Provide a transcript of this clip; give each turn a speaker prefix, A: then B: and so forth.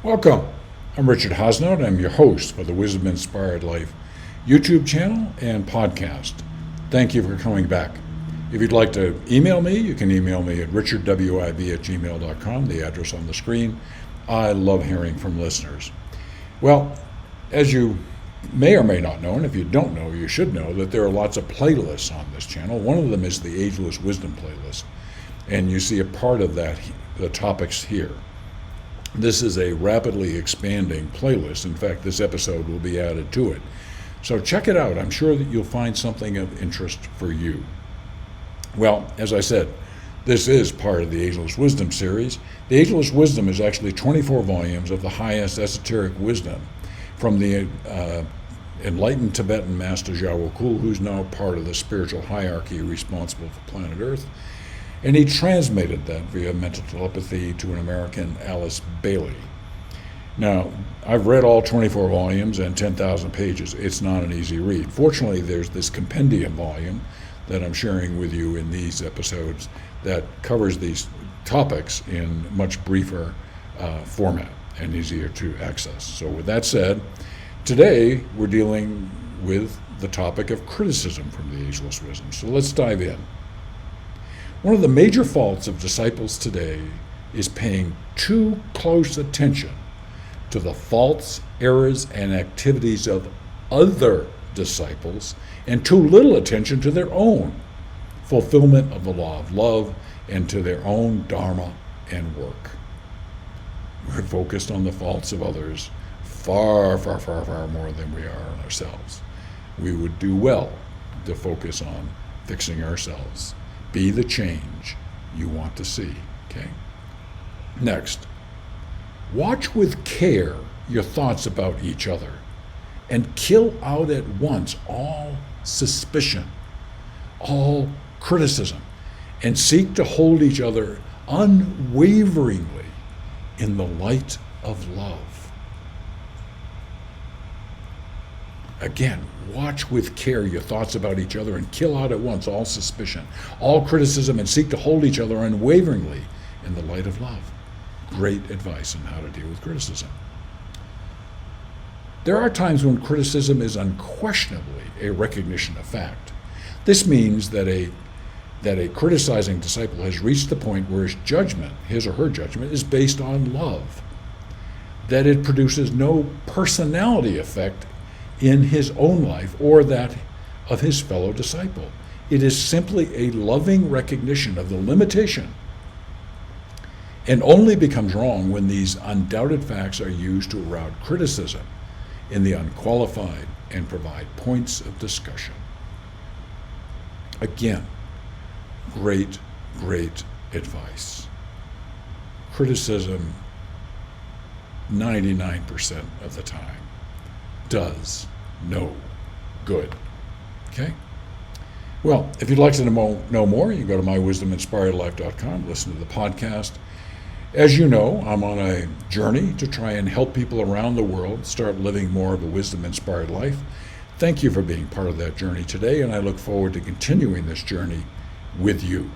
A: Welcome. I'm Richard Hosnout. I'm your host for the Wisdom Inspired Life YouTube channel and podcast. Thank you for coming back. If you'd like to email me, you can email me at richardwib@gmail.com, the address on the screen. I love hearing from listeners. Well, as you may or may not know, and if you don't know, you should know that there are lots of playlists on this channel. One of them is the Ageless Wisdom playlist, and you see a part of that, the topics here. This is a rapidly expanding playlist. In fact, this episode will be added to it. So check it out. I'm sure that you'll find something of interest for you. Well, as I said, this is part of the Ageless Wisdom series. The Ageless Wisdom is actually 24 volumes of the highest esoteric wisdom from the enlightened Tibetan master Zhao Kul, who's now part of the spiritual hierarchy responsible for planet Earth. And he transmitted that via mental telepathy to an American, Alice Bailey. Now, I've read all 24 volumes and 10,000 pages. It's not an easy read. Fortunately, there's this compendium volume that I'm sharing with you in these episodes that covers these topics in much briefer format and easier to access. So with that said, today we're dealing with the topic of criticism from the Ageless Wisdom. So let's dive in. One of the major faults of disciples today is paying too close attention to the faults, errors, and activities of other disciples and too little attention to their own fulfillment of the law of love and to their own dharma and work. We're focused on the faults of others far more than we are on ourselves. We would do well to focus on fixing ourselves. Be the change you want to see, okay? Next, watch with care your thoughts about each other and kill out at once all suspicion, all criticism, and seek to hold each other unwaveringly in the light of love. Again, watch with care your thoughts about each other and kill out at once all suspicion, all criticism, and seek to hold each other unwaveringly in the light of love. Great advice on how to deal with criticism. There are times when criticism is unquestionably a recognition of fact. This means that a criticizing disciple has reached the point where his or her judgment, is based on love, that it produces no personality effect in his own life or that of his fellow disciple. It is simply a loving recognition of the limitation, and only becomes wrong when these undoubted facts are used to arouse criticism in the unqualified and provide points of discussion. Again, great advice. Criticism, 99% of the time, does no good. Okay? Well, if you'd like to know more, you can go to mywisdominspiredlife.com, listen to the podcast. As you know, I'm on a journey to try and help people around the world start living more of a wisdom-inspired life. Thank you for being part of that journey today, and I look forward to continuing this journey with you.